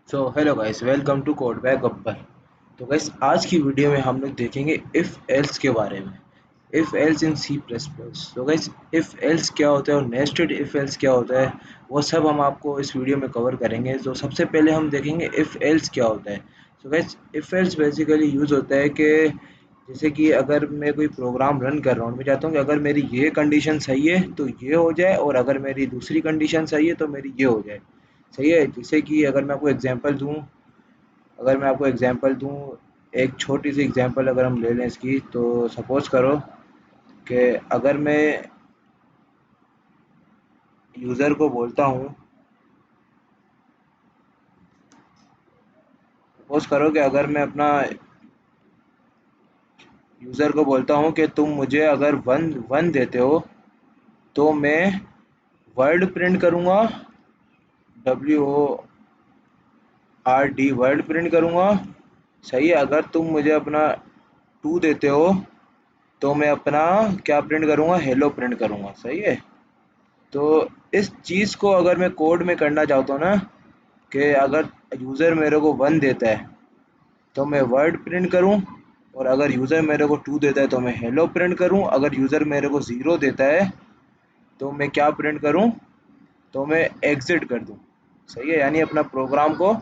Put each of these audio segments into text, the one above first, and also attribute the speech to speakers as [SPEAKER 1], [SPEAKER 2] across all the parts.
[SPEAKER 1] So hello guys, welcome to code by Gabbar. तो guys, आज की वीडियो में हम लोग देखेंगे इफ़ एल्स के बारे में। If else in C plus plus. तो गाइस, इफ़ एल्स क्या होता है और नेस्टेड इफ़ एल्स क्या होता है, वो सब हम आपको इस वीडियो में कवर करेंगे। तो सबसे पहले हम देखेंगे इफ़ एल्स क्या होता है। तो guys, if else basically use होता है कि जैसे कि अगर मैं कोई प्रोग्राम रन कर रहा हूँ, मैं चाहता हूँ कि अगर मेरी ये कंडीशन सही है तो ये हो जाए, और अगर मेरी दूसरी कंडीशन सही है तो मेरी ये हो जाए। सही है। जैसे कि अगर मैं आपको एग्जांपल दूं, एक छोटी सी एग्जांपल अगर हम ले लें इसकी, तो सपोज करो कि अगर मैं यूज़र को बोलता हूँ सपोज करो कि अगर मैं अपना यूज़र को बोलता हूँ कि तुम मुझे अगर वन वन देते हो तो मैं वर्ड प्रिंट करूँगा, WORD वर्ड प्रिंट करूँगा। सही है। अगर तुम मुझे अपना टू देते हो तो मैं अपना क्या प्रिंट करूँगा, हेलो प्रिंट करूँगा। सही है। तो इस चीज़ को अगर मैं कोड में करना चाहता हूँ ना, कि अगर यूज़र मेरे को वन देता है तो मैं वर्ड प्रिंट करूँ, और अगर यूज़र मेरे को टू देता है तो मैं हेलो प्रिंट करूँ। अगर यूज़र मेरे को ज़ीरो देता है तो मैं क्या प्रिंट करूँ, तो मैं एग्ज़िट कर दूँ। सही है। यानी अपना प्रोग्राम को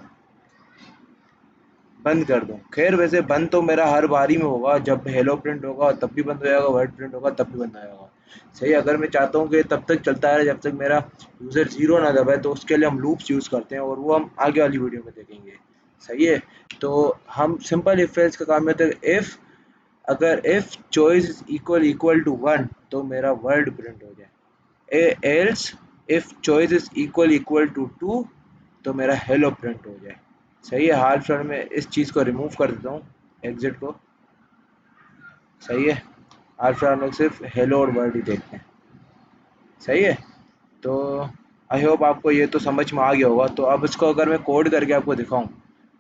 [SPEAKER 1] बंद कर दूँ। खैर, वैसे बंद तो मेरा हर बारी में होगा, जब हेलो प्रिंट होगा तब भी बंद हो जाएगा, वर्ड प्रिंट होगा तब भी बंद हो जाएगा। सही है। अगर मैं चाहता हूँ कि तब तक चलता रहे जब तक मेरा यूज़र ज़ीरो ना दबाए, तो उसके लिए हम लूप्स यूज़ करते हैं, और वो हम आगे वाली वीडियो में देखेंगे। सही है। तो हम सिंपल इफ एल्स का काम में तो इफ़ अगर if choice is equal equal to one तो मेरा वर्ड प्रिंट हो जाए। Else if choice is equal equal to two तो मेरा हेलो प्रिंट हो जाए। सही है। हाल फिलहाल में इस चीज़ को रिमूव कर देता हूँ, एग्जिट को। सही है। हाल फिलहाल में सिर्फ हेलो और वर्ड ही देखते हैं। सही है। तो आई होप आपको ये तो समझ में आ गया होगा। तो अब इसको अगर मैं कोड करके आपको दिखाऊं,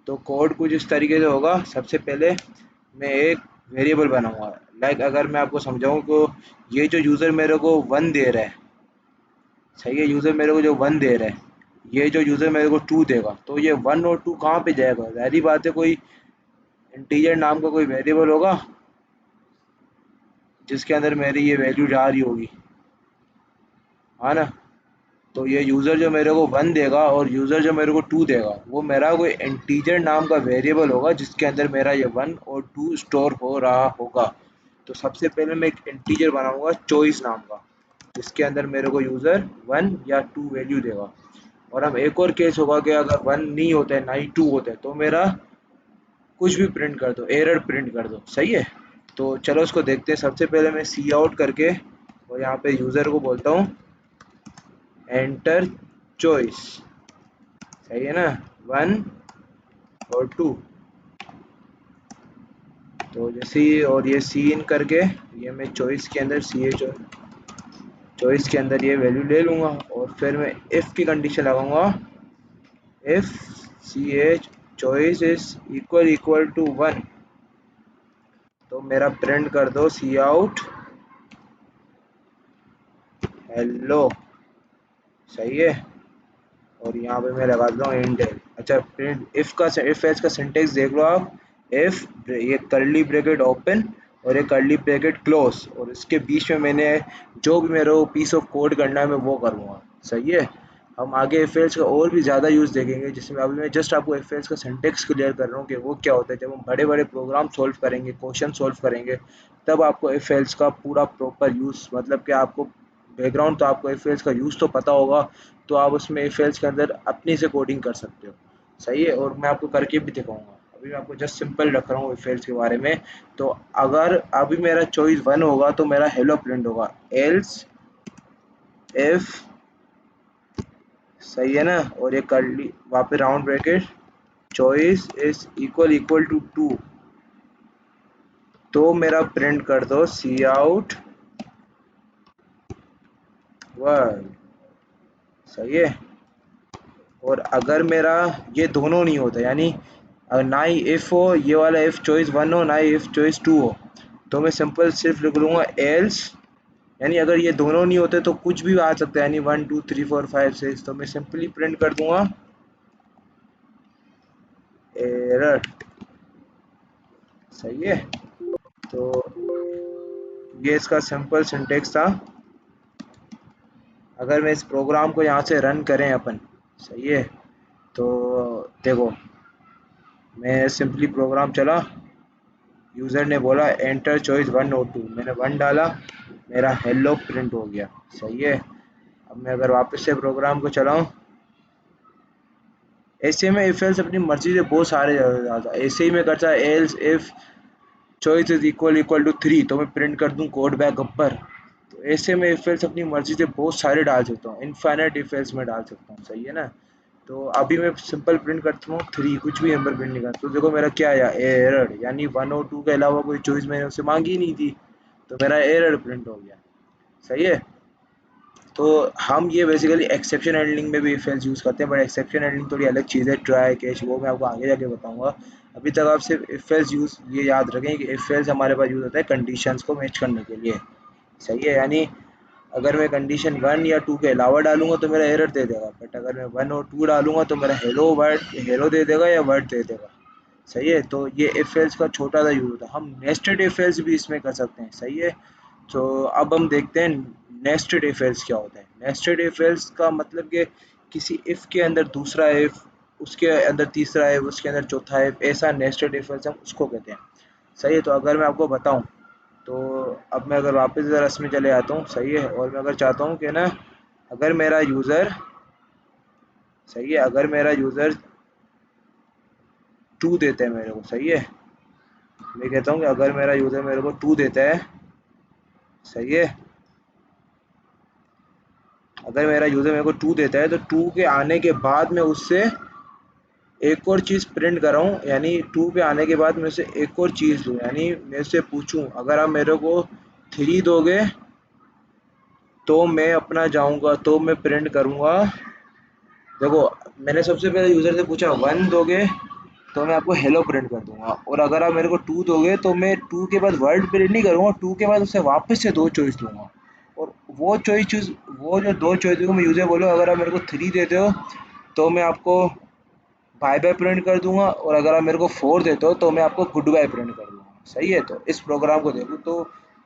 [SPEAKER 1] तो कोड कुछ इस तरीके से होगा। सबसे पहले मैं एक वेरिएबल बनाऊंगा। लाइक अगर मैं आपको समझाऊं तो ये जो यूज़र मेरे को वन दे रहा है, सही है, यूज़र मेरे को जो वन दे रहा है, ये जो यूज़र मेरे को टू देगा, तो ये वन और टू कहाँ पे जाएगा? ज़ाहिर बात है, कोई इंटीजर नाम का कोई वेरिएबल होगा जिसके अंदर मेरी ये वैल्यू जा रही होगी, है ना। तो ये यूज़र जो मेरे को वन देगा और यूज़र जो मेरे को टू देगा, वो मेरा कोई इंटीजर नाम का वेरिएबल होगा जिसके अंदर मेरा ये वन और टू स्टोर हो रहा होगा। तो सबसे पहले मैं एक इंटीजर बनाऊंगा चॉइस नाम का, जिसके अंदर मेरे को यूज़र वन या टू वैल्यू देगा। और अब एक और केस होगा कि अगर वन नहीं होता है, ना ही टू होता है, तो मेरा कुछ भी प्रिंट कर दो, एरर प्रिंट कर दो। सही है। तो चलो उसको देखते हैं। सबसे पहले मैं सी आउट करके और यहाँ पे यूज़र को बोलता हूँ एंटर चॉइस। सही है ना, वन और टू। तो जैसे ही और ये सी इन करके ये मैं चॉइस के अंदर सी एच चॉइस के अंदर ये वैल्यू ले लूँगा, और फिर मैं इफ़ की कंडीशन लगाऊंगा। If C H choice is equal equal to one तो मेरा प्रिंट कर दो सी आउट हेलो। सही है। और यहाँ पे मैं लगा देता हूँ इंडेल। अच्छा, प्रिंट इफ एल्स का सिंटेक्स देख लो आप। इफ ये कर्ली ब्रैकेट ओपन और ये कर्ली ब्रैकेट क्लोज, और इसके बीच में मैंने जो भी मेरे को पीस ऑफ कोड करना है मैं वो करूँगा। सही है। हम आगे इफ एल्स का और भी ज़्यादा यूज़ देखेंगे, जिसमें अभी मैं जस्ट आपको इफ एल्स का सिंटेक्स क्लियर कर रहा हूँ कि वो क्या होता है। जब हम बड़े बड़े प्रोग्राम सॉल्व करेंगे, क्वेश्चन सॉल्व करेंगे, तब आपको इफ एल्स का पूरा प्रॉपर यूज़, मतलब कि आपको बैकग्राउंड तो आपको इफ एल्स का यूज़ तो पता होगा, तो आप उसमें इफ एल्स के अंदर अपनी से कोडिंग कर सकते हो। सही है। और मैं आपको करके भी दिखाऊंगा। अभी मैं आपको जस्ट सिंपल रख रहा हूँ इफ एल्स के बारे में। तो अगर अभी मेरा चॉइस वन होगा तो मेरा हेलो प्रिंट होगा। एल्स इफ, सही है ना, और ये कर्ली वहाँ पे round bracket choice is equal equal to two, तो मेरा प्रिंट कर दो सी आउट वर्ड। सही है। और अगर मेरा ये दोनों नहीं होता, यानी अगर ना ही इफ़ हो ये वाला, इफ़ चॉइस वन हो ना ही इफ़ चॉइस टू हो, तो मैं सिंपल सिर्फ लिख लूँगा एल्स। यानी अगर ये दोनों नहीं होते तो कुछ भी आ सकता है, यानी one two three four five six, तो मैं सिंपली प्रिंट कर दूंगा एरर। सही है, तो ये इसका सिंपल सिंटेक्स था। अगर मैं इस प्रोग्राम को यहाँ से रन करें अपन, सही है, तो देखो मैं सिंपली प्रोग्राम चला, यूज़र ने बोला एंटर चॉइस 1 और 2, मैंने 1 डाला, मेरा हेलो प्रिंट हो गया। सही है, अब मैं अगर वापस से प्रोग्राम को चलाऊं, ऐसे में इफ एल्स अपनी मर्जी से बहुत सारे ज़्यादा ऐसे ही मैं करता else if choice is equal to 3 तो मैं प्रिंट कर दूं कोड बैक अपर। तो ऐसे में इफ एल्स अपनी मर्जी से बहुत सारे डाल सकता हूँ, इनफाइनाइट इफ एल्स में डाल सकता हूँ। सही है ना, तो अभी मैं सिंपल प्रिंट करता हूँ 3, कुछ भी नंबर प्रिंट नहीं करता। तो देखो मेरा क्या आया, एरर, यानी 1 और 2 के अलावा कोई चॉइस मैंने उससे मांगी ही नहीं थी, तो मेरा एरर प्रिंट हो गया। सही है, तो हम ये बेसिकली एक्सेप्शन हैंडलिंग में भी इफ एल्स यूज़ करते हैं, बट एक्सेप्शन हैंडलिंग थोड़ी अलग चीज़ है, ट्राई कैच वो मैं आपको आगे जाके बताऊंगा। अभी तक आप सिर्फ इफ एल्स यूज़ ये याद रखें कि इफ एल्स हमारे पास यूज़ होता है कंडीशंस को मैच करने के लिए। सही है, यानी अगर मैं कंडीशन 1 या 2 के अलावा डालूंगा तो मेरा एरर दे देगा, बट अगर मैं 1 और 2 डालूंगा तो मेरा हेलो वर्ड हेलो दे देगा या वर्ड दे देगा। सही है, तो ये इफ एल्स का छोटा सा यूज़ होता है। हम नेस्टेड इफ एल्स भी इसमें कर सकते हैं। सही है, तो अब हम देखते हैं नेस्टेड इफ एल्स क्या होता है। नेस्टेड इफ एल्स का मतलब कि किसी इफ के अंदर दूसरा इफ, उसके अंदर तीसरा इफ, उसके अंदर चौथा इफ, ऐसा नेस्टेड इफ एल्स हम उसको कहते हैं। सही है, तो अगर मैं आपको बताऊं, तो अब मैं अगर वापस ज़रा इसमें चले आता हूँ, सही है, और मैं अगर चाहता हूँ कि ना अगर मेरा यूज़र, सही है, अगर मेरा यूज़र 2 देता है मेरे को, सही है, मैं कहता हूँ कि अगर मेरा यूज़र मेरे को 2 देता है, सही है, अगर मेरा यूज़र मेरे को 2 देता है तो 2 के आने के बाद मैं उससे एक और चीज़ प्रिंट कर रहा हूँ, यानी 2 पे आने के बाद मैं उससे एक और चीज़ दूँ, यानी मैं उससे पूछूँ अगर आप मेरे को 3 दोगे तो मैं अपना जाऊँगा, तो मैं प्रिंट करूँगा। देखो मैंने सबसे पहले यूज़र से पूछा 1 दोगे तो मैं आपको हेलो प्रिंट कर दूंगा, और अगर आप मेरे को 2 दोगे तो मैं 2 के बाद वर्ड प्रिंट नहीं करूँगा, 2 के बाद उससे वापस से 2 चॉइस दूंगा। और वो चॉइस वो जो 2 चॉइस को मैं यूज़र बोलो अगर आप मेरे को 3 देते हो तो मैं आपको बाय बाय प्रिंट कर दूंगा, और अगर आप मेरे को 4 देते हो तो मैं आपको गुड बाय प्रिंट कर दूंगा। सही है, तो इस प्रोग्राम को देखो, तो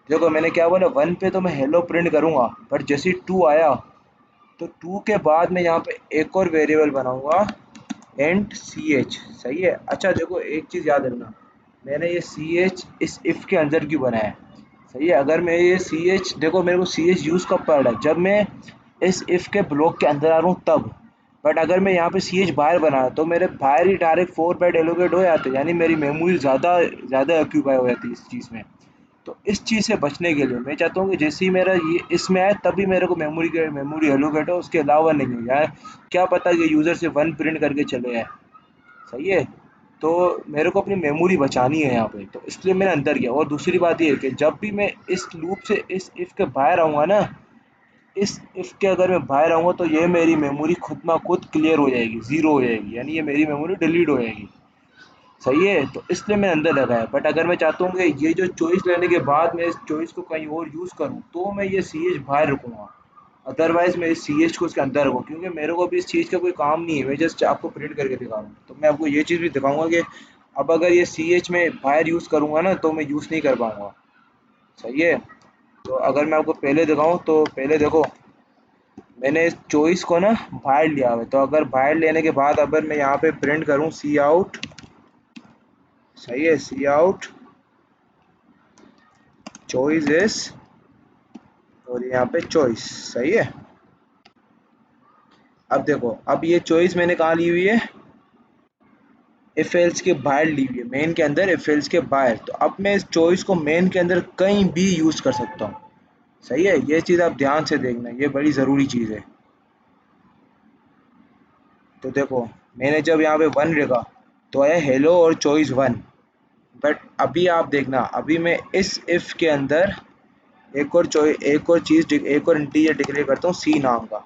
[SPEAKER 1] देखो मैंने क्या बोला, 1 पे तो मैं हेलो प्रिंट करूंगा, बट जैसे ही 2 आया तो 2 के बाद मैं यहाँ पे एक और वेरिएबल बनाऊंगा, एंड सी एच। सही है, अच्छा देखो एक चीज़ याद रखना, मैंने ये सी एच इस इफ़ के अंदर क्यों बनाया है। सही है, अगर मैं ये सी एच, देखो मेरे को सी एच यूज़ कब पड़ रहा है, जब मैं इस इफ़ के ब्लॉक के अंदर आ रहा हूँ तब। बट अगर मैं यहाँ पे सी एच बाहर बना तो मेरे बाहर ही डायरेक्ट 4 बाइट एलोकेट हो जाते, यानी मेरी मेमोरी ज़्यादा ज़्यादा ऑक्यूपाई हो जाती है इस चीज़ में। तो इस चीज़ से बचने के लिए मैं चाहता हूँ कि जैसे ही मेरा ये इसमें आए तभी मेरे को मेमोरी एलोकेट हो, उसके अलावा नहीं हो यार। क्या पता कि यूज़र से 1 प्रिंट करके चले आए। सही है, तो मेरे को अपनी मेमोरी बचानी है यहाँ पे, तो इसलिए मैंने अंदर किया। और दूसरी बात ये है कि जब भी मैं इस लूप से इस इफ़ के बाहर आऊँगा ना, इस इफ़ के अगर मैं बाहर आऊँगा तो ये मेरी मेमोरी खुद ना खुद क्लियर हो जाएगी, ज़ीरो हो जाएगी, यानी ये मेरी मेमोरी डिलीट हो जाएगी। सही है, तो इसलिए मैंने अंदर लगाया। बट अगर मैं चाहता हूँ कि ये जो चॉइस लेने के बाद मैं इस चॉइस को कहीं और यूज़ करूँ तो मैं ये सी एच बाहर रखूँगा, अदरवाइज़ मैं इस सी एच को उसके अंदर रखूँ, क्योंकि मेरे को अभी इस चीज़ का कोई काम नहीं है, मैं जस्ट आपको प्रिंट करके दिखा रहा हूँ। तो मैं आपको ये चीज़ भी दिखाऊंगा कि अब अगर ये सी एच में बाहर यूज़ करूँगा ना तो मैं यूज़ नहीं कर पाऊँगा। सही है, तो अगर मैं आपको पहले दिखाऊँ तो पहले देखो मैंने इस चॉइस को ना बाहर लिया हुआ है, तो अगर बाहर लेने के बाद अगर मैं यहाँ पे प्रिंट करूँ सी आउट, सही है, सी आउट चॉइसेस, और यहाँ पे चॉइस। सही है, अब देखो अब ये चॉइस मैंने कहाँ ली हुई है, इफ एल्स के बाहर ली हुई है, मेन के अंदर इफ एल्स के बाहर। तो अब मैं इस चॉइस को मेन के अंदर कहीं भी यूज कर सकता हूँ। सही है, ये चीज़ आप ध्यान से देखना, ये बड़ी ज़रूरी चीज़ है। तो देखो मैंने जब यहाँ पे 1 लिखा तो आया हेलो और चॉइस 1, बट अभी आप देखना, अभी मैं इस इफ के अंदर एक और चीज़ एक और इंटीजर डिक्लेयर करता हूँ सी नाम का।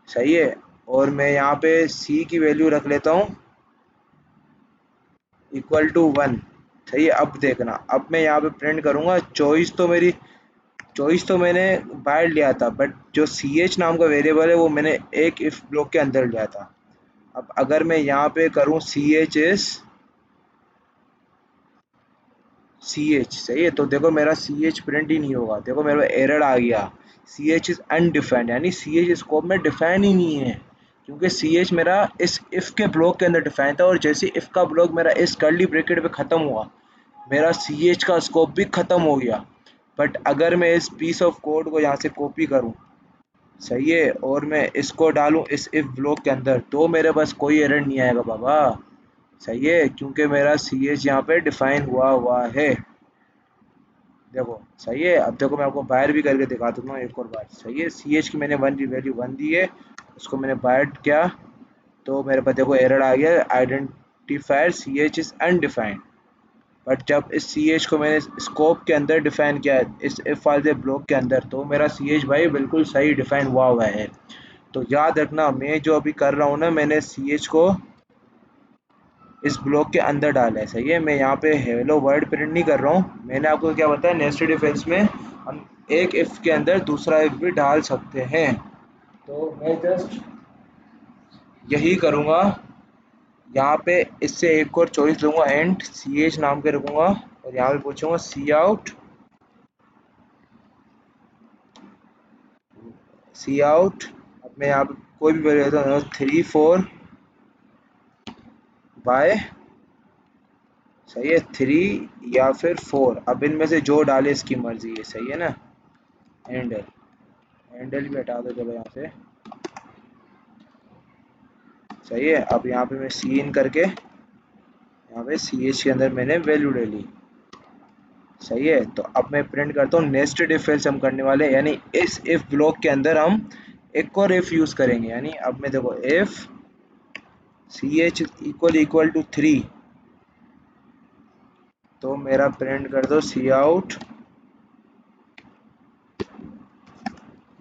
[SPEAKER 1] सही है, और मैं यहाँ पे सी की वैल्यू रख लेता हूँ इक्वल टू 1। सही है, अब देखना, अब मैं यहाँ पे प्रिंट करूँगा चॉइस तो मैंने बाहर लिया था, बट जो सी एच नाम का वेरिएबल है वो मैंने एक इफ ब्लॉक के अंदर लिया था। अब अगर मैं यहाँ पे करूँ CH सही है, तो देखो मेरा CH प्रिंट ही नहीं होगा, देखो मेरे को एरर आ गया, CH इज अनडिफाइंड, यानी CH स्कोप में डिफाइन ही नहीं है, क्योंकि CH मेरा इस इफ के ब्लॉक के अंदर डिफाइन था, और जैसे इफ का ब्लॉक मेरा इस कर्ली ब्रैकेट पे खत्म हुआ, मेरा CH का स्कोप भी खत्म हो गया। बट अगर मैं इस पीस ऑफ कोड को यहाँ से कॉपी करूँ, सही है, और मैं इसको डालूँ इस इफ ब्लॉक के अंदर, तो मेरे पास कोई एरर नहीं आएगा बाबा, सही है, क्योंकि मेरा CH यहाँ पे डिफाइन हुआ हुआ है। देखो सही है, अब देखो मैं आपको बाहर भी करके दिखा दूंगा एक और बार, सही है, CH की मैंने वन की वैल्यू वन दी है, उसको मैंने बाहर किया, तो मेरे पास देखो एरर आ गया, identifier CH is undefined. But जब इस CH को मैंने स्कोप के अंदर डिफाइन किया, इस इफ वाले ब्लॉक के अंदर, तो मेरा CH भाई बिल्कुल सही डिफाइन हुआ हुआ है। तो याद रखना, मैं जो अभी कर रहा हूँ ना, मैंने CH को इस ब्लॉक के अंदर डाला है, सही है, मैं यहाँ पे हेलो वर्ड प्रिंट नहीं कर रहा हूँ, मैंने आपको क्या बताया, नेस्टेड इफ में हम एक इफ के अंदर दूसरा इफ भी डाल सकते हैं। तो मैं जस्ट यही करूँगा, यहाँ पे इससे एक और चॉइस लूँगा, एंड CH नाम के रखूँगा, और यहाँ पे पूछूंगा सी आउट। अब मैं यहाँ पे कोई भी वैल्यू देता हूँ, 3 4 बाय, सही है, 3 या फिर 4, अब इनमें से जो डाले इसकी मर्जी है, सही है ना। हैंडल, हैंडल भी हटा दो चलो यहाँ से, सही है, अब यहाँ पे मैं सी इन करके यहाँ पे CH के अंदर मैंने वैल्यू डाली, सही है, तो अब मैं प्रिंट करता हूँ, नेस्टेड इफ एल्स हम करने वाले हैं, यानी इस इफ ब्लॉक के अंदर हम एक और इफ यूज करेंगे, यानी अब मैं देखो if CH equal equal to 3, तो मेरा प्रिंट कर दो C out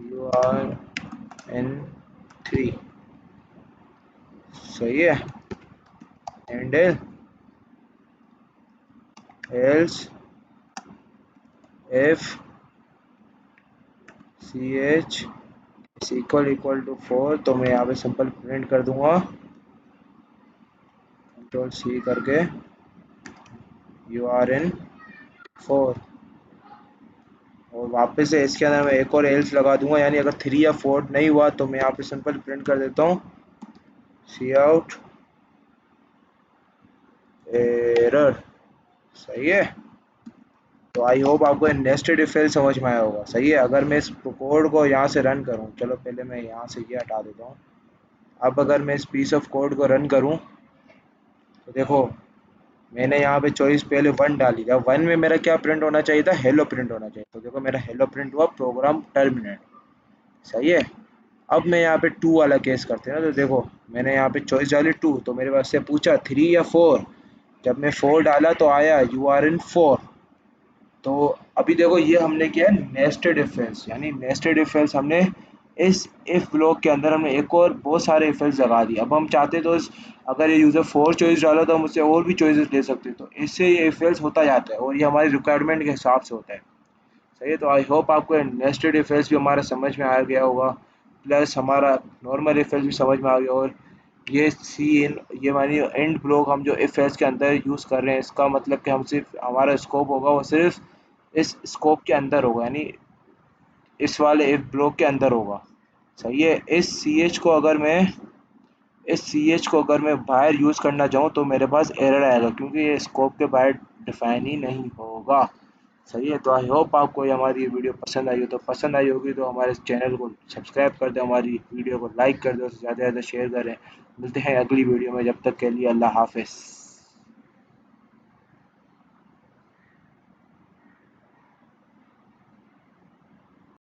[SPEAKER 1] you are in 3, सही है, and else if CH is equal to 4, तो मैं यहाँ पे सिंपल प्रिंट कर दूंगा, कंट्रोल C करके यू आर इन 4, और वापस से इसके अंदर मैं एक और एल्स लगा दूंगा, यानी अगर 3 या 4 नहीं हुआ, तो मैं यहाँ पे सिंपल प्रिंट कर देता हूँ सी आउट एरर, सही है। तो आई होप आपको नेस्टेड इफ एल्स समझ में आया होगा, सही है। अगर मैं इस कोड को यहाँ से रन करूँ, चलो पहले मैं यहाँ से ये हटा देता हूँ, अब अगर मैं इस पीस ऑफ कोड को रन करूँ, तो देखो मैंने यहाँ पे चॉइस पहले वन डाली था, वन में मेरा क्या प्रिंट होना चाहिए था, हेलो प्रिंट होना चाहिए, तो देखो मेरा हेलो प्रिंट हुआ, प्रोग्राम टर्मिनेट, सही है। अब मैं यहाँ पे टू वाला केस करते हैं ना, तो देखो मैंने यहाँ पे चॉइस डाली टू, तो मेरे पास से पूछा 3 या 4, जब मैं 4 डाला तो आया यू आर इन 4। तो अभी देखो ये हमने किया नेस्टेड इफ एल्स, यानी नेस्टेड इफ एल्स हमने इस इफ ब्लॉक के अंदर हमने एक और बहुत सारे इफ एल्स लगा दिए। अब हम चाहते तो अगर ये यूज़र 4 चॉइस डाला तो हम उससे और भी चॉइसेस ले सकते, तो इससे ये इफ एल्स होता जाता है, और ये हमारी रिक्वायरमेंट के हिसाब से होता है, सही है। तो आई होप आपको नेस्टेड इफ एल्स भी हमारा समझ में आ गया होगा, प्लस हमारा नॉर्मल इफ एल्स भी समझ में आ गया, और ये सी इन, ये मानिए एंड ब्लॉक हम जो इफ एल्स के अंदर यूज़ कर रहे हैं, इसका मतलब कि हम सिर्फ हमारा स्कोप होगा वो सिर्फ इस स्कोप के अंदर होगा, यानी इस वाले इफ ब्लॉक के अंदर होगा, सही है। इस सी एच को अगर मैं बाहर यूज़ करना चाहूँ, तो मेरे पास एरर आएगा, क्योंकि ये स्कोप के बाहर डिफाइन ही नहीं होगा, सही है। तो आई होप आपको ये हमारी ये वीडियो पसंद आई हो, तो पसंद आई होगी तो हमारे चैनल को सब्सक्राइब कर दें, हमारी वीडियो को लाइक कर दो, ज़्यादा से ज़्यादा शेयर करें। मिलते हैं अगली वीडियो में, जब तक के लिए अल्लाह हाफिज़।